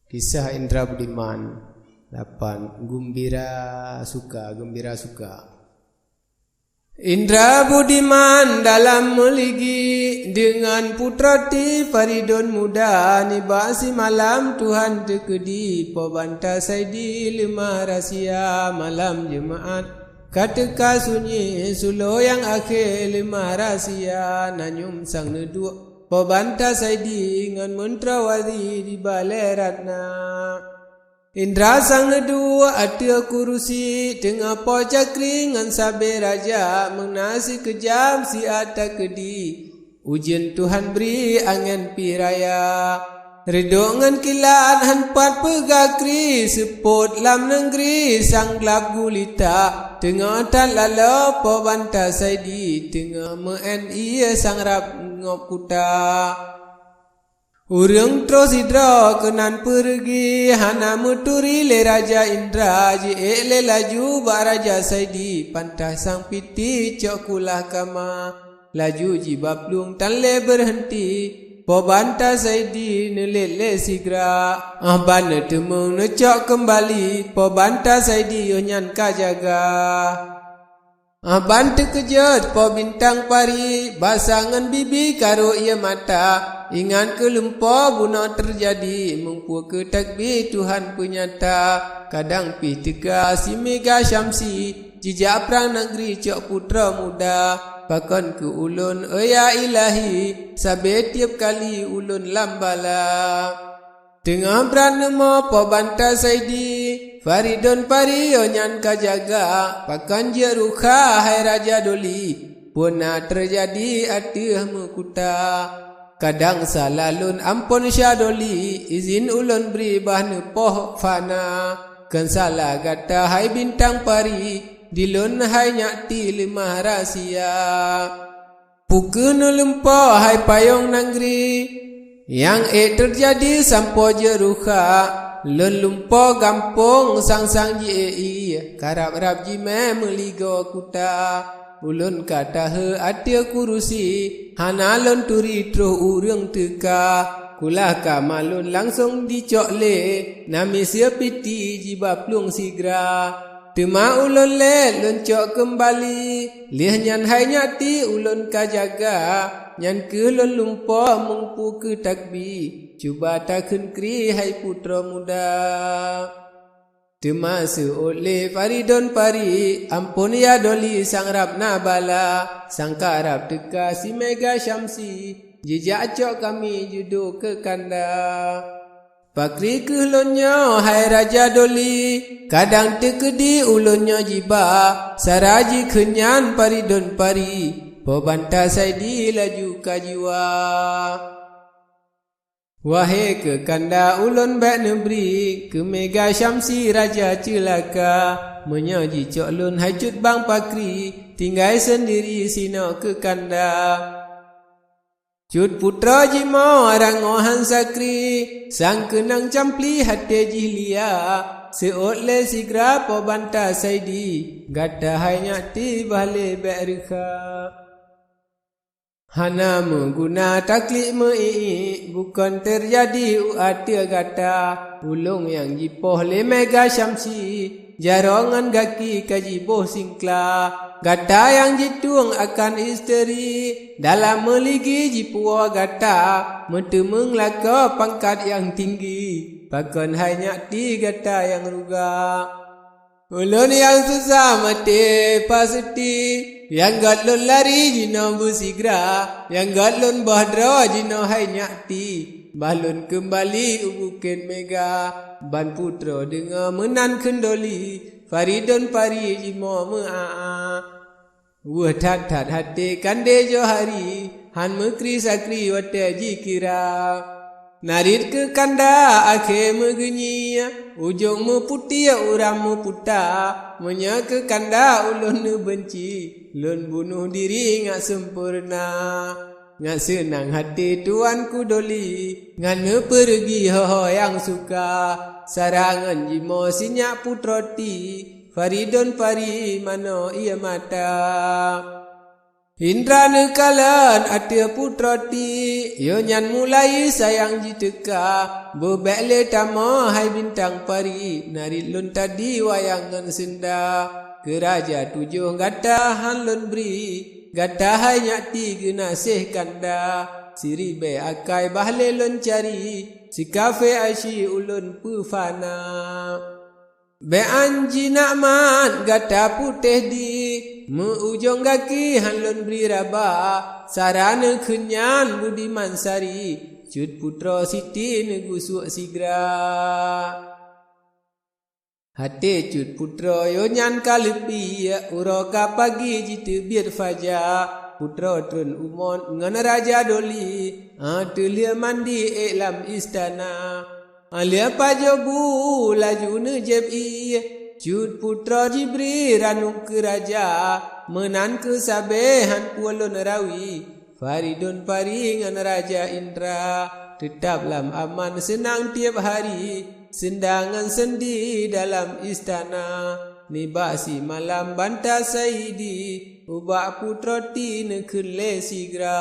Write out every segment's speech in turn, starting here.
Kisah Indra Budiman 8. Gembira suka. Indra Budiman dalam meligi dengan putrati Faridun muda, nibasi malam Tuhan tekedi pobanta saidi lemah rahsia malam jemaat kateka sunyi sulo yang akhir lemah rahsia nanyum sang neduk pobanta saidi ngan mentrawadi di balai ratna. Indra sang nedua atia kurusi tengah po cakri ngan sabe raja mengnasi kejam si atak kedi ujian Tuhan beri angin piraya redok ngan kilat hanpat pegakri seput lam negeri sang gelap gulita tengah tan lala po banta saidi tengah men ia sang rap ngop kuta. Urang terus hidra kenan pergi hana muturi le Raja Indra ji le laju ba Raja Saidi pantah sang piti cok kulah kama laju ji baplung tan le berhenti po banta Saidi nelele sigra ban temung necok kembali po banta Saidi onyan ka jaga. Ban terkejut po bintang pari basangan bibi karo ia mata ingat ke lempo bunuh terjadi mengpu ke takbir Tuhan penyata kadang pi tega si mega syamsi jejak perang negeri cok putra muda pakon ke ulun ya ilahi sabe tiap kali ulun lambala. Tengah beranama po banta Saidi Faridun pari onyan kajaga pakan je ruka hai Raja Doli puna terjadi atih mekuta kadang salalun ampun syadoli izin ulun beri bahne poh fana kan salah gata hai bintang pari dilun hai nyakti lemah rahsia pukun lempo hai payung negeri yang terjadi sampo je ruka lelumpo gampung sang-sang ji karab rab ji me meligo kuta ulun kata he atia kurusi hana lon turi tro urang teka kulah ka malun langsung dicok le nami sia piti ji baplung sigra tema ulun le loncok kembali lih nyan hai nyati ulun ka jaga nyan ke lon lumpo mengpu ke takbi cuba takun kri hai putra muda tema seole Faridun pari ampun ya doli sang rab nabala sang karab teka si mega syamsi jejak cok kami judo ke kanda pakri ke lonyo hai Raja Doli kadang tekedi ulunnya jiba saraji kenyan Faridun pari po banta Saidi laju kajiwa. Wahai ke kanda ulun bek negeri ke mega syamsi raja celaka menyaji cok lun hacut bang pakri tinggal sendiri sino ke kanda cut putra jimo arang ohan sakri sang kenang campli hati jihlia seot le sigra po banta Saidi gata hai nyati bale bek rika hana mengguna taklik mei bukan terjadi uatia gata ulung yang jipoh le mega syamsi jarongan gaki kajiboh singkla gata yang jitung akan isteri dalam meligi jipua gata mentemeng laka pangkat yang tinggi pakon hai nyakti gata yang ruga ulun yang susah mati pasti yang gatlun lari jino bersigra yang gatlun bahdra jino hai nyakti balun kembali ubukin mega ban putra dengar menan kendoli Faridun pari jimo meaa wah tat hati kande johari han mekri sakri wate jikira narit ke kanda akhe megenyi ujung meputi uram meputa menya ke kanda ulun benci lun bunuh diri ngak sempurna ngak senang hati tuanku Doli ngan pergi ho yang suka sarangan jimo sinyak putroti Faridun pari mano ia mata Indra nekalan ada putra ti, yo nyan mulai sayang jiteka, bebek le tama hai bintang pari, narit lun tadi wayangan senda, keraja tujuh gata han lun beri, gata hai nyati genasih kanda, siri be akai bahle lun cari, si kafe ashi ulun pufana. Be anji nakman gata putih di, ujung kaki hanlon beri raba, sarana kenyan budi mansari, cut putra siti negusuk sigra. Hati cut putra yo nyan kalepi, uroka pagi jitu biar faja, putra trun umon ngan raja doli, tulia mandi eklam istana. Alia pajobu laju nejebi, cut putra Jibri ranuk ke raja, menan ke sabehan pualun rawi, Faridun paringan raja Indra, tetap lam aman senang tiap hari, sendangan sendi dalam istana, nibasi malam banta saidi, ubak putra ti nekun le sigra.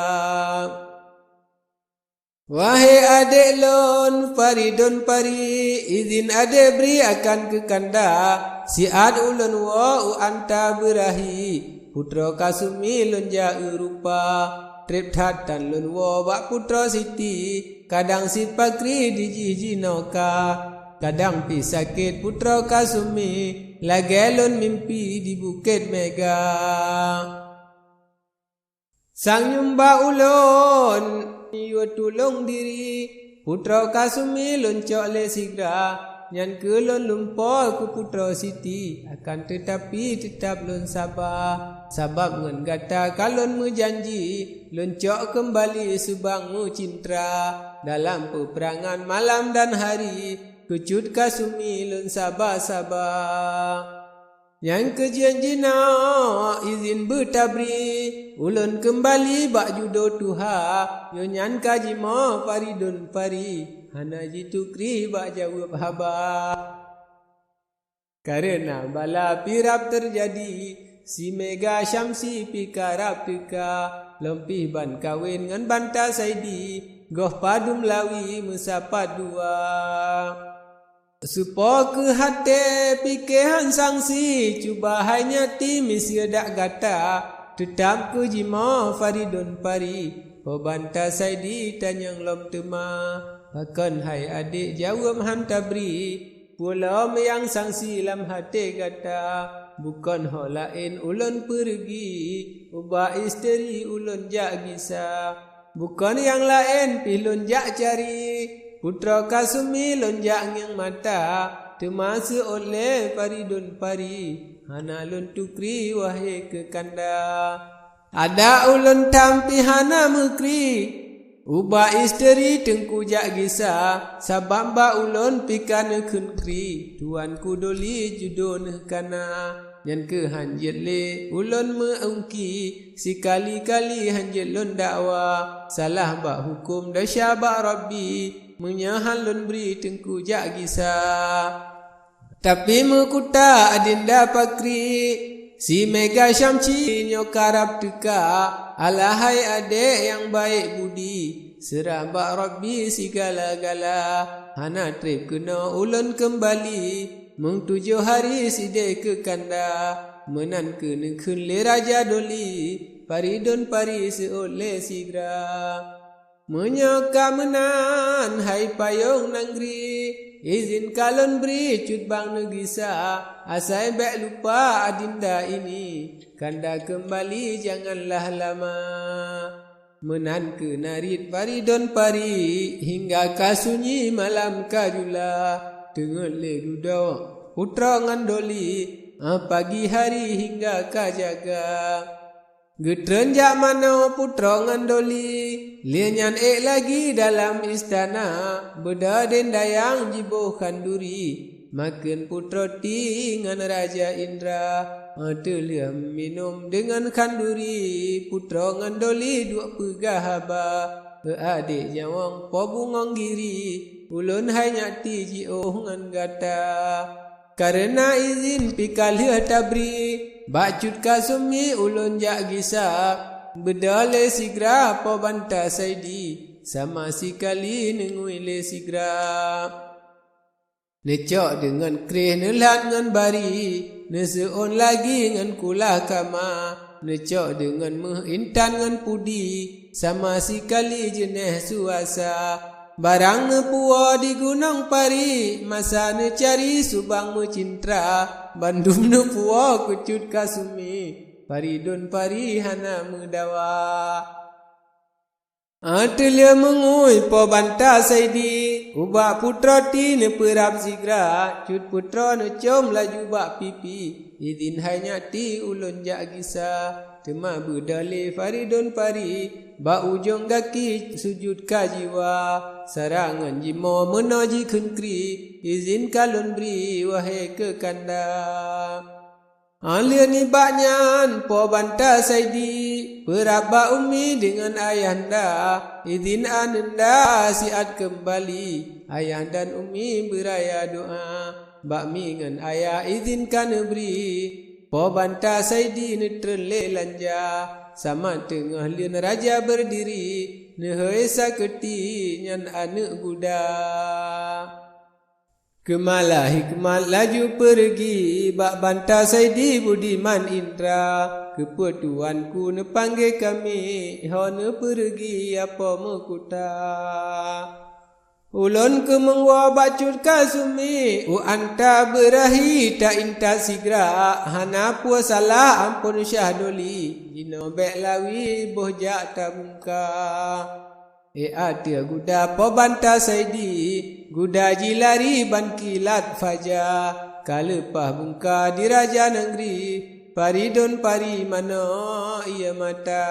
Wahai adik lon, Faridun pari, izin adik beri akan ke kanda, siat ulun wa anta berahi, putra kasumi lun jauh rupa, trip thatan lun wa bak putra siti, kadang sit pakri di jiji noka, kadang pi sakit putra kasumi, lagi lun mimpi di bukit mega. Sang nyumba ulun, yo tulung diri, putra kasumi loncok le sigra, nyan ke lon lumpur ku putra siti, akan tetapi tetap lon sabar, sabab ngan gata kalon menjanji, loncok kembali subang mu cintra, dalam peperangan malam dan hari, kecut kasumi lon sabar-sabar. Yang kejanjina izin bertabri, ulun kembali bak judo tuha, yo nyan kajima Faridun pari, hana jitukri bak jawab haba. Karena bala pirap terjadi, si Mega Syamsi pikarap teka, lempih ban kawin ngan banta saidi, goh padum lawi mesapat dua. Supo ke hati pikiran sangsi, cuba hanya timis dak gata, tetap ke jima Faridun pari, pebanta saidi tanyang lom tema, akan hai adik jawab hantabri, pula yang sangsi lam hati gata, bukan hal lain ulun pergi, ubah isteri ulun jak gisa, bukan yang lain pilun jak cari, putra kasumi lonjak yang mata, termasuk oleh Faridun pari, hana lun tukri wahai ke kanda. Ada ulun tampi hana mekri, ubah isteri tengku jak gisa, sabab ba ulun pikan kun kri, tuanku doli judon kana. Nyan ke hanjit le ulun meungki, sikali-kali hanjit lun dakwa, salah bak hukum dasya bak Rabbi, menyahan lun beri tengku jak gisa. Tapi mekuta adinda pakri, si Mega Syamsi nyokarap teka, alahai adik yang baik budi, serah bak Rabbi segala-gala, hana trip kena ulun kembali, meng 7 hari sidai ke kanda, menan ke nekun le raja doli, Faridun pari seoleh sigra. Menyoka menan hai payung nanggri, izin kalon beri cut bang negisa, asai bek lupa adinda ini, kanda kembali janganlah lama. Menan ke narit Faridun pari, hingga kasunyi malam kajula, tengah le duda putra ngandoli, pagi hari hingga kajaga. Getrenjak mana putra ngandoli, lianyan lagi dalam istana, berdaden dayang jibuh kanduri, makan putra ti ngan Raja Indra, terliam minum dengan kanduri, putra ngandoli dua pegah haba, adik jawang pobungong giri, ulun hanya ti jioh ngan gata. Karena izin pikal tabri, bacut kasumi ulun jak gisa, Berdale sigra po banta saidi, sama sekali nengui le sigra. Necok dengan kreh nelat ngan bari, neseon lagi ngan kulah kama. Necok dengan intan ngan pudi, sama sekali jeneh suasa. Barang nepua di gunung pari, masa necari subang mecintra. Bandum nepua kecut kasumi, pari don pari hana medawa. Atelia mengui po banta saidi, ubak putra ti ne perap sigra. Cut putra ne com laju bak pipi, izin hanya ti ulun jak gisa. Tema berdale faridon pari, bak ujung kaki sujud kajiwa. Sarangan jimo menaji kenkri, izin kalun beri wahai kekanda. Alia ni baknyan po banta saidi, peraba umi dengan ayahanda. Izin ananda siat kembali, ayah dan umi beraya doa. Bakmi dengan ayah izinkan beri, po banta saidi netrele lanja. Sama tengah lian raja berdiri, nehoi saketi nyan anak guda. Kemalah hikmat laju pergi, bak banta saidi budiman indra. Kepetuanku ne panggil kami, ho ne pergi apa mekuta. Ulun ke mengwa bacut kasumi, anta berahi tak inta sigra. Hana pua salah ampun syahdoli, jino bek lawi bohjak tabungka. Atia guda po banta saidi, guda jilari ban kilat faja. Kalepah bungka di raja negeri, paridon pari mana ia mata.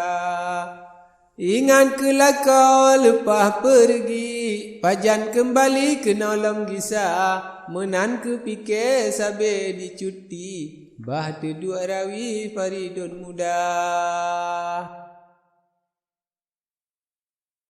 Ingat kelakau lepah pergi, pajan kembali ke nolong gisa. Menan ke pikir sabe dicuti, bah tu dua rawi faridon muda.